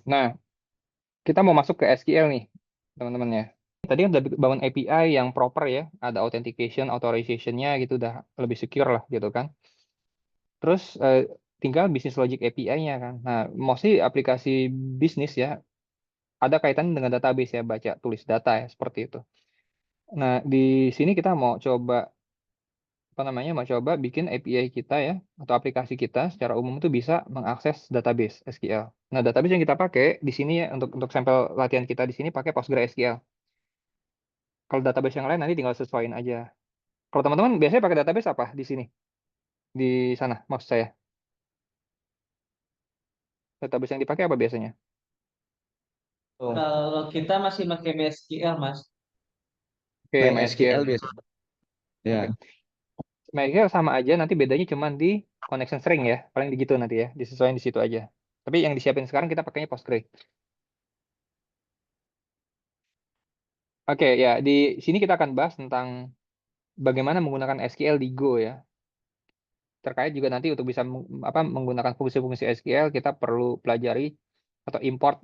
Nah, kita mau masuk ke SQL nih, teman-teman ya. Tadi kan udah bangun API yang proper ya, ada authentication, authorization-nya gitu, udah lebih secure lah gitu kan. Terus tinggal business logic API-nya kan. Nah, mostly aplikasi bisnis ya, ada kaitan dengan database ya, baca tulis data ya, seperti itu. Nah, di sini kita mau coba, apa namanya, mau coba bikin API kita ya, atau aplikasi kita secara umum itu bisa mengakses database SQL. Nah, database yang kita pakai di sini ya, untuk sampel latihan kita di sini pakai PostgreSQL. Kalau database yang lain nanti tinggal sesuaiin aja. Kalau teman-teman biasanya pakai database apa di sini? Di sana, maksud saya. Database yang dipakai apa biasanya? Kalau kita masih pakai MySQL, Mas. Oke, MySQL MySQL. biasa. Oke. Ya. MySQL sama aja, nanti bedanya cuma di connection string ya. Paling di gitu nanti ya, disesuaikan di situ aja. Tapi yang disiapin sekarang kita pakainya Postgre. Oke, ya di sini kita akan bahas tentang bagaimana menggunakan SQL di Go ya. Terkait juga nanti untuk bisa menggunakan fungsi-fungsi SQL, kita perlu pelajari atau import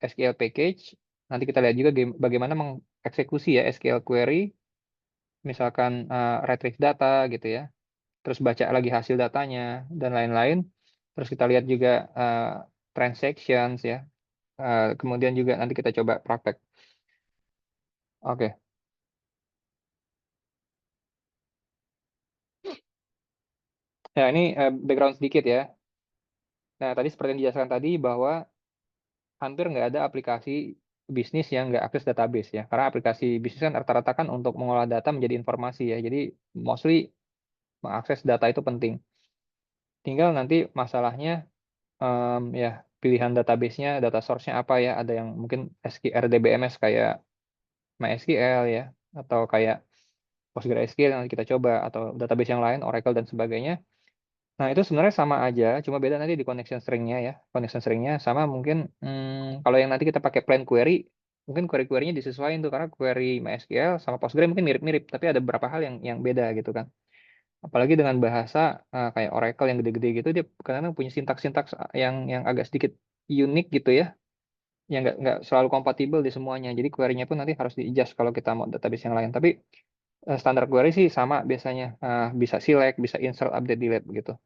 SQL package. Nanti kita lihat juga bagaimana mengeksekusi ya SQL query, misalkan retrieve data gitu ya, terus baca lagi hasil datanya dan lain-lain. Terus kita lihat juga uh, transactions ya. Kemudian juga nanti kita coba praktek. Oke. Ya ini background sedikit ya. Nah tadi seperti yang dijelaskan tadi bahwa hampir nggak ada aplikasi bisnis yang nggak akses database ya. Karena aplikasi bisnis kan rata-rata kan untuk mengolah data menjadi informasi ya. Jadi mostly mengakses data itu penting. Tinggal nanti masalahnya ya pilihan database-nya, data source-nya apa ya. Ada yang mungkin RDBMS kayak MySQL ya, atau kayak PostgreSQL yang kita coba, atau database yang lain, Oracle dan sebagainya. Nah, itu sebenarnya sama aja, cuma beda nanti di connection string-nya ya. Connection string-nya sama mungkin kalau yang nanti kita pakai plain query, mungkin query-query-nya disesuaikan tuh karena query MySQL sama Postgre mungkin mirip-mirip, tapi ada beberapa hal yang beda gitu kan. Apalagi dengan bahasa kayak Oracle yang gede-gede gitu, dia kadang-kadang punya sintaks-sintaks yang agak sedikit unik gitu ya, yang nggak selalu kompatibel di semuanya. Jadi query-nya pun nanti harus di-adjust kalau kita mau database yang lain. Tapi standar query sih sama biasanya. Bisa select, bisa insert, update, delete gitu.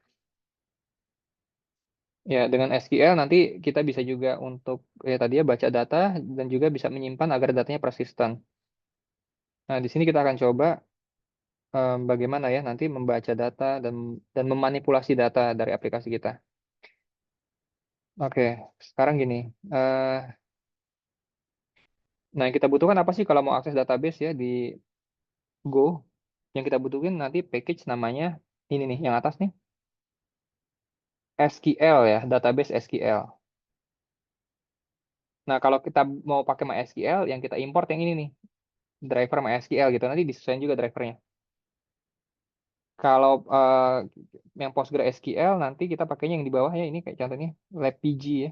Ya, dengan SQL nanti kita bisa juga untuk ya tadi ya baca data dan juga bisa menyimpan agar datanya persisten. Nah, di sini kita akan coba bagaimana ya nanti membaca data dan memanipulasi data dari aplikasi kita. Oke, sekarang gini. eh nah, yang kita butuhkan apa sih kalau mau akses database ya di Go? Yang kita butuhin nanti package namanya ini nih, yang atas nih, SQL ya, database SQL. Nah, kalau kita mau pakai MySQL, yang kita import yang ini nih, driver MySQL gitu. Nanti disesuaikan juga drivernya. Kalau yang PostgreSQL, nanti kita pakainya yang di bawahnya ini kayak contohnya LabPG ya,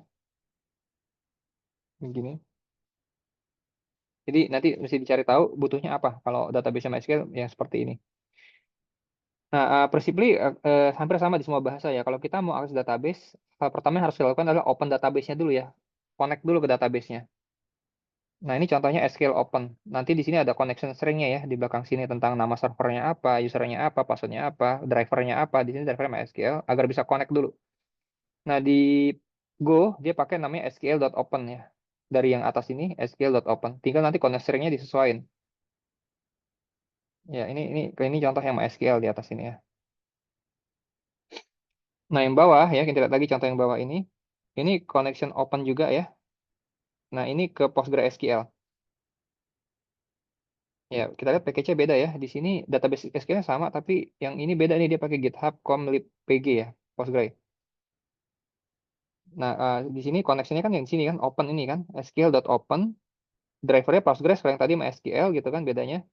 begini. Jadi nanti mesti dicari tahu butuhnya apa kalau database MySQL yang seperti ini. Nah, prinsipnya hampir sama di semua bahasa ya. Kalau kita mau akses database, hal pertama yang harus dilakukan adalah open database-nya dulu ya. Connect dulu ke database-nya. Nah, ini contohnya SQL Open. Nanti di sini ada connection string-nya ya, di belakang sini tentang nama servernya apa, usernya apa, passwordnya apa, drivernya apa. Di sini drivernya MySQL, agar bisa connect dulu. Nah, di Go, dia pakai namanya SQL.open ya. Dari yang atas ini, SQL.open. Tinggal nanti connection string-nya disesuaikan. Ya, ini contoh yang MySQL di atas ini ya. Nah, yang bawah ya, kita lihat lagi contoh yang bawah ini. Ini connection open juga ya. Nah, ini ke PostgreSQL. Ya, kita lihat package-nya beda ya. Di sini database SQL-nya sama, tapi yang ini beda nih, dia pakai GitHub com lib pg ya, Postgre. Nah, di sini connection-nya kan yang di sini kan, open ini kan, SQL.open. Driver-nya Postgres, kalau yang tadi MySQL gitu kan bedanya.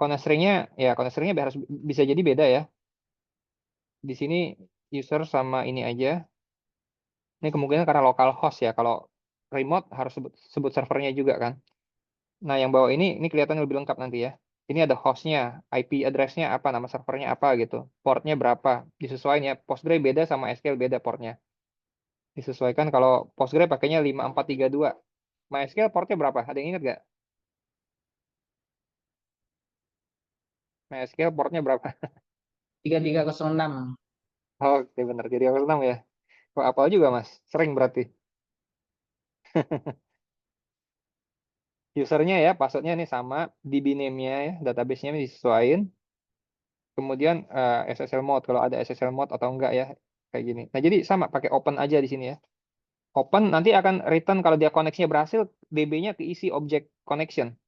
Connection-nya, ya connection-nya harus bisa jadi beda ya. Di sini user sama ini aja. Ini kemungkinan karena local host ya. Kalau remote harus sebut servernya juga kan. Nah, yang bawah ini kelihatan lebih lengkap nanti ya. Ini ada hostnya, IP address-nya apa, nama servernya apa gitu, portnya berapa, disesuaikan ya. Postgre beda sama SQL beda portnya. Disesuaikan kalau Postgre pakainya 5432. MySQL portnya berapa? Ada yang ingat nggak? MySQL portnya berapa? 3306. Oke, benar. Jadi aku senang ya. Kok apal juga, Mas? Sering berarti. Usernya ya, passwordnya ini sama. DB name-nya ya, database-nya disesuaikan. Kemudian SSL mode, kalau ada SSL mode atau enggak ya. Kayak gini. Nah, jadi sama, pakai open aja di sini ya. Open nanti akan return kalau dia koneksinya berhasil, DB-nya keisi object connection.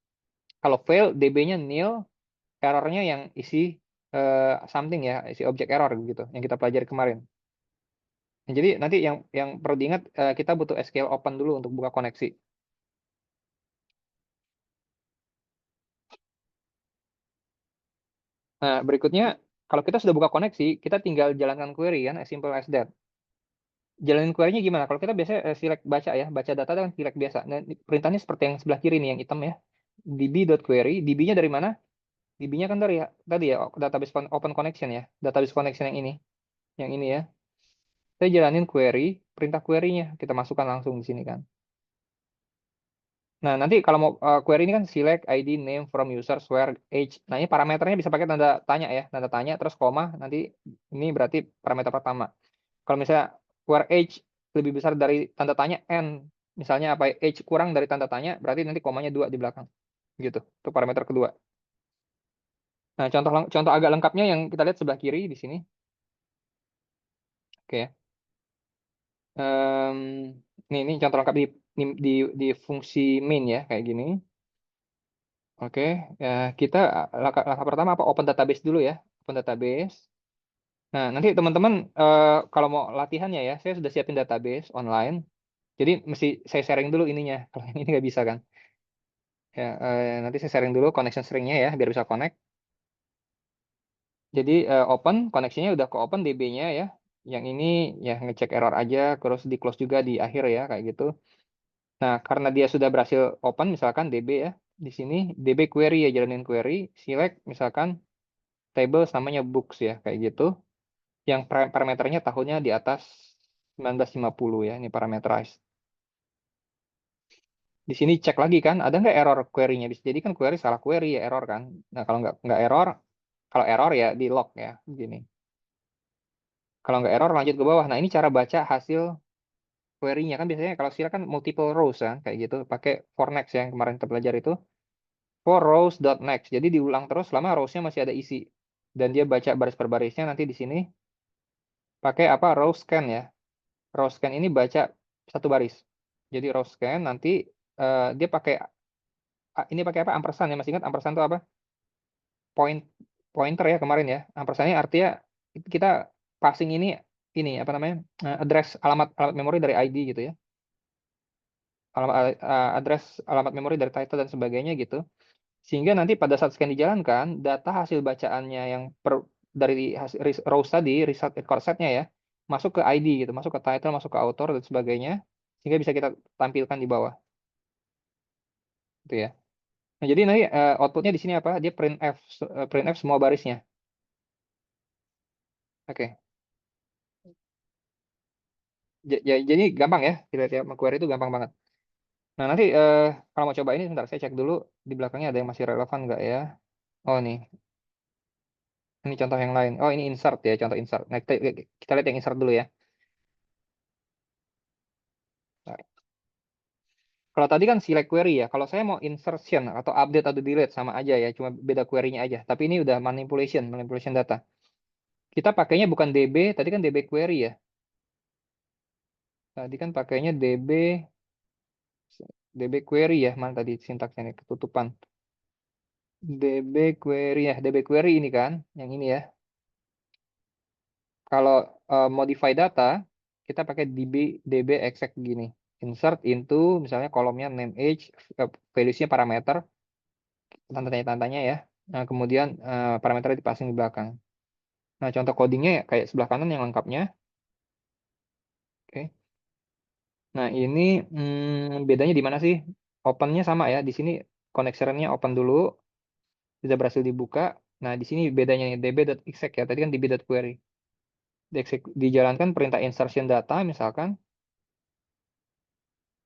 Kalau fail, DB-nya nil, errornya yang isi something ya, isi object error gitu, yang kita pelajari kemarin. Nah, jadi nanti yang perlu diingat, kita butuh SQL open dulu untuk buka koneksi. Nah, berikutnya, kalau kita sudah buka koneksi, kita tinggal jalankan query kan, as simple as that. Jalanin query-nya gimana? Kalau kita biasanya select baca ya, baca data kan select biasa. Nah, perintahnya seperti yang sebelah kiri nih, yang hitam ya. db.query, db-nya dari mana? DB-nya kan dari tadi ya, database open connection ya, database connection yang ini ya. Saya jalanin query, perintah query-nya kita masukkan langsung di sini kan. Nah, nanti kalau mau query ini kan select ID name from user where age. Nah, ini parameternya bisa pakai tanda tanya ya, tanda tanya terus koma, nanti ini berarti parameter pertama. Kalau misalnya where age lebih besar dari tanda tanya n, misalnya apa age kurang dari tanda tanya, berarti nanti komanya 2 di belakang. Gitu. Itu parameter kedua. Nah, contoh agak lengkapnya yang kita lihat sebelah kiri di sini. Oke ya. Em, ini contoh lengkap di fungsi main ya, kayak gini. Oke, ya kita langkah pertama apa? Open database dulu ya, open database. Nah, nanti teman-teman kalau mau latihannya ya, saya sudah siapin database online. Jadi mesti saya sharing dulu ininya. Kalau yang ini nggak bisa kan? Ya, nanti saya sharing dulu connection stringnya ya, biar bisa connect. Jadi open, koneksinya udah ke open DB-nya ya. Yang ini ya ngecek error aja, terus di close juga di akhir ya, kayak gitu. Nah, karena dia sudah berhasil open, misalkan DB ya, di sini DB query ya, jalanin query, select misalkan table namanya books ya, kayak gitu. Yang parameternya tahunnya di atas 1950 ya, ini parameterized. Di sini cek lagi kan, ada nggak error query-nya? Bisa jadi kan query salah query ya, error kan. Nah, kalau nggak error, kalau error ya di log ya, gini. Kalau nggak error lanjut ke bawah. Nah, ini cara baca hasil query-nya kan biasanya kalau silakan multiple rows kan, kayak gitu. Pakai for next yang kemarin kita pelajari itu. For rows dot next. Jadi diulang terus selama rows-nya masih ada isi. Dan dia baca baris per barisnya nanti di sini pakai apa? Row scan ya. Row scan ini baca satu baris. Jadi row scan nanti dia pakai ini pakai apa? Ampersand ya. Masih ingat ampersand itu apa? Point pointer ya kemarin ya. Ampersandnya artinya kita passing ini apa namanya? Address alamat alamat memori dari ID gitu ya. Alamat address alamat memori dari title dan sebagainya gitu. Sehingga nanti pada saat scan dijalankan, data hasil bacaannya yang dari hasil rows tadi, result record setnya ya, masuk ke ID gitu, masuk ke title, masuk ke author dan sebagainya, sehingga bisa kita tampilkan di bawah, gitu ya. Nah, jadi nanti outputnya di sini apa? Dia printf semua barisnya. Oke. Jadi gampang ya, kita lihat ya, query itu gampang banget. Nah, nanti kalau mau coba ini, sebentar saya cek dulu di belakangnya ada yang masih relevan nggak ya? Oh, nih. Ini contoh yang lain. Oh, ini insert ya, contoh insert. Nah, kita lihat yang insert dulu ya. Nah, kalau tadi kan select query ya. Kalau saya mau insertion atau update atau delete sama aja ya, cuma beda query-nya aja. Tapi ini udah manipulation data. Kita pakainya bukan DB, tadi kan DB query ya. Tadi kan pakainya DB query ya. Mana tadi sintaksnya nih ketutupan. DB query ya, DB query ini kan, yang ini ya. Kalau modify data, kita pakai DB exact gini. Insert into misalnya kolomnya name age, values-nya parameter, tanda-tanya ya. Nah, kemudian parameternya dipasang di belakang. Nah, contoh codingnya ya kayak sebelah kanan yang lengkapnya. Oke. Nah, ini bedanya di mana sih? Opennya sama ya. Di sini connectionnya open dulu, sudah berhasil dibuka. Nah, di sini bedanya nih db.exec ya. Tadi kan db.query. Dijalankan perintah insertion data misalkan.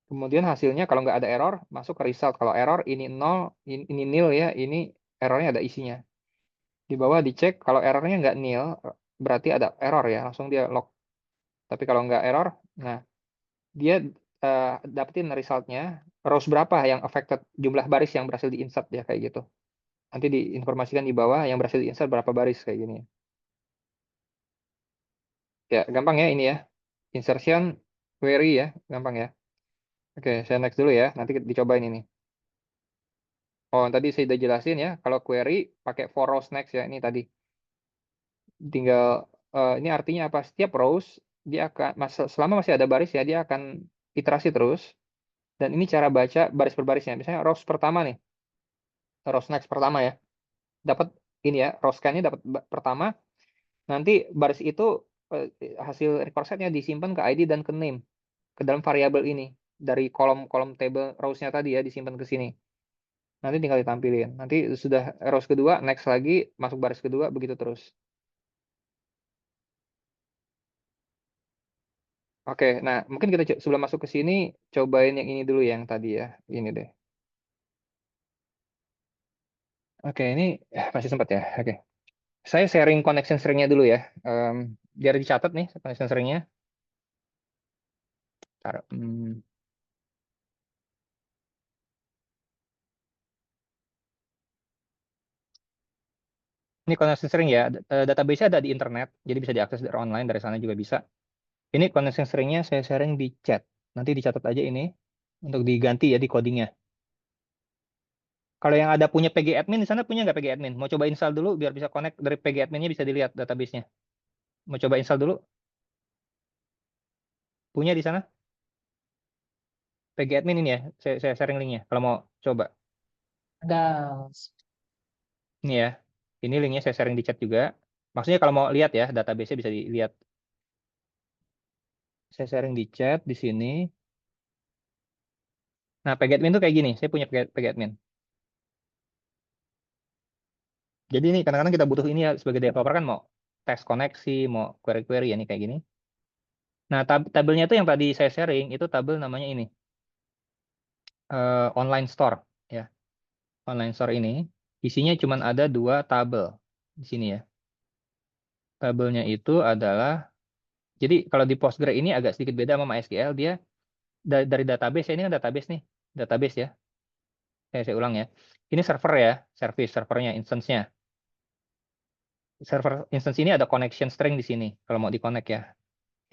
Kemudian hasilnya kalau nggak ada error, masuk ke result. Kalau error ini nol, ini nil ya, ini errornya ada isinya. Di bawah dicek, kalau errornya nggak nil, berarti ada error ya, langsung dia log. Tapi kalau nggak error, nah dia dapetin resultnya, rows berapa yang affected, jumlah baris yang berhasil di-insert ya, kayak gitu. Nanti diinformasikan di bawah yang berhasil di-insert berapa baris, kayak gini. Ya, gampang ya ini ya. Insertion, query ya, gampang ya. Oke, saya next dulu ya, nanti dicobain ini. Oh, tadi saya udah jelasin ya, kalau query pakai for rows next ya, ini tadi. Tinggal, ini artinya apa? Setiap rows, dia akan, selama masih ada baris ya, dia akan iterasi terus. Dan ini cara baca baris per barisnya. Misalnya rows pertama nih, rows next pertama ya, dapat ini ya, rows scan-nya dapat pertama, nanti baris itu hasil record set-nya disimpan ke ID dan ke name, ke dalam variabel ini. Dari kolom-kolom table rows-nya tadi ya, disimpan ke sini. Nanti tinggal ditampilin. Nanti sudah rows kedua, next lagi, masuk baris kedua, begitu terus. Oke, nah mungkin kita sebelum masuk ke sini, cobain yang ini dulu yang tadi ya. Ini deh. Oke, ini masih sempat ya. Oke. Saya sharing connection string-nya dulu ya. Biar dicatat nih connection string-nya. Taruh. Ini connection string ya. Database-nya ada di internet, jadi bisa diakses dari online, dari sana juga bisa. Ini connection string-nya saya sharing di chat. Nanti dicatat aja ini untuk diganti ya di codingnya. Kalau yang ada punya PG admin di sana punya nggak PG admin? Mau coba install dulu biar bisa connect dari PG adminnya bisa dilihat database-nya. Mau coba install dulu? Punya di sana? PG admin ini ya. Saya sharing linknya. Kalau mau coba. Ada. Ini ya. Ini linknya saya sharing di chat juga. Maksudnya kalau mau lihat ya database-nya bisa dilihat. Saya sharing di chat di sini. Nah, PG admin tuh kayak gini. Saya punya PG admin. Jadi ini kadang-kadang kita butuh ini ya sebagai developer kan mau tes koneksi, mau query-query ya nih kayak gini. Nah, tabelnya itu yang tadi saya sharing itu tabel namanya ini online store ya. Online store ini isinya cuma ada dua tabel di sini ya. Tabelnya itu adalah jadi kalau di Postgre ini agak sedikit beda sama MySQL dia dari database ya, ini kan database nih, database ya. Saya ulang ya. Ini server ya, service servernya, instance-nya. Server instance ini ada connection string di sini kalau mau di-connect ya.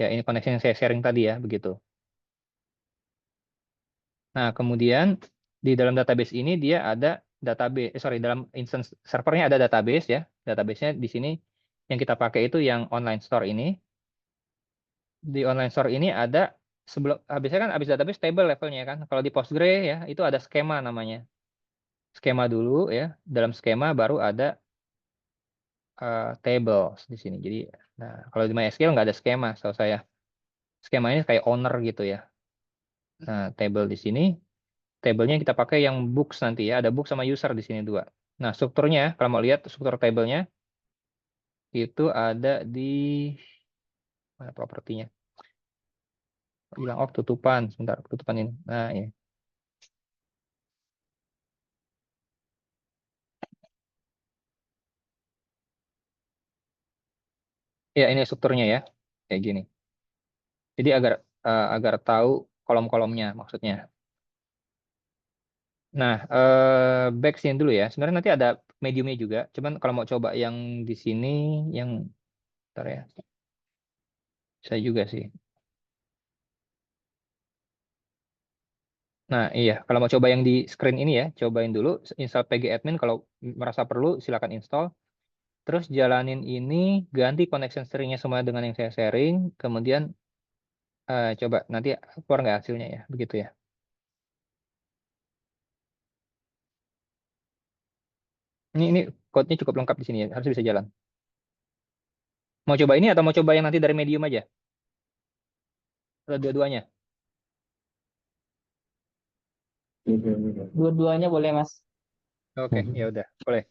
Ya, ini connection yang saya sharing tadi ya, begitu. Nah, kemudian di dalam database ini dia ada database, sorry, dalam instance servernya ada database ya. Database-nya di sini yang kita pakai itu yang online store ini. Di online store ini ada sebelum habisnya kan habis database table levelnya kan. Kalau di Postgre ya, itu ada skema namanya. Skema dulu ya. Dalam skema baru ada tables di sini. Jadi, nah kalau di MySQL nggak ada skema, setahu saya. Skema ini kayak owner gitu ya. Nah, table di sini. Tablenya kita pakai yang books nanti ya. Ada book sama user di sini dua. Nah, strukturnya, kalau mau lihat struktur tablenya, itu ada di mana propertinya. Bilang, oh tutupan. Sebentar, tutupan ini. Nah, ini. Ya, ini strukturnya ya. Kayak gini. Jadi agar tahu kolom-kolomnya maksudnya. Nah, back sini dulu ya. Sebenarnya nanti ada mediumnya juga. Cuman kalau mau coba yang di sini, yang bentar ya. Saya juga sih. Nah, iya. Kalau mau coba yang di screen ini ya, cobain dulu. Install pgadmin. Kalau merasa perlu, silakan install. Terus jalanin ini, ganti connection string-nya semua dengan yang saya sharing. Kemudian coba nanti keluar nggak hasilnya ya. Begitu ya. Ini code-nya cukup lengkap di sini ya. Harus bisa jalan. Mau coba ini atau mau coba yang nanti dari medium aja? Atau dua-duanya? Dua-duanya boleh, Mas. Oke, ya udah, boleh.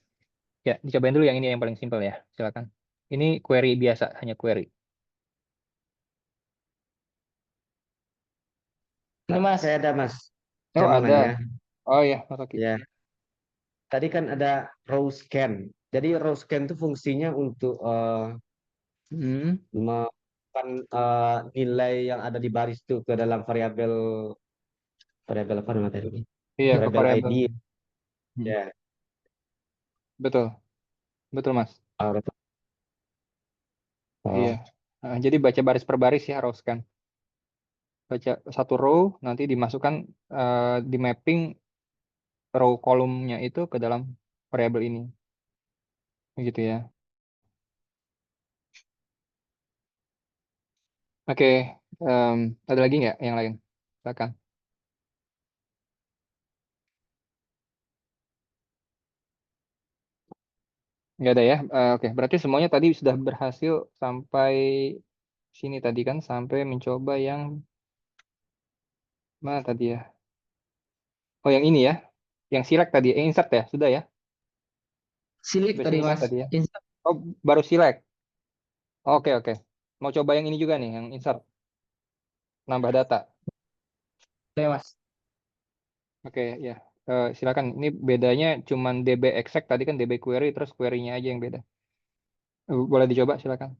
Ya, dicobain dulu yang ini yang paling simpel ya. Silakan. Ini query biasa, hanya query. Ini Mas, Saya ada Mas. Oh Saya mau ada. nanya. Oh ya, Mas Oki. Ya, tadi kan ada row scan. Jadi row scan itu fungsinya untuk Hmm. memasukkan nilai yang ada di baris itu ke dalam variabel variabel apa namanya tadi? Iya ke Variabel variabel. ID. Hmm. Ya. Betul, betul Mas. Oh, betul. Iya. Oh, Jadi baca baris per baris ya rows kan. Baca satu row nanti dimasukkan di mapping row kolomnya itu ke dalam variabel ini. Gitu ya. Oke, em, ada lagi nggak yang lain? Silakan. Nggak ada ya? Oke, berarti semuanya tadi sudah berhasil sampai sini tadi kan, sampai mencoba yang mana tadi ya? Oh, yang ini ya, yang select tadi, insert ya, sudah ya? silik Sudah tadi selesai Mas. tadi ya? Insert Oh, baru select. Oke, oke. Mau coba yang ini juga nih, yang insert, nambah data. boleh Mas. Oke, ya. Silakan. Ini bedanya cuman DB exact tadi kan DB query, terus query-nya aja yang beda. Boleh dicoba, silakan.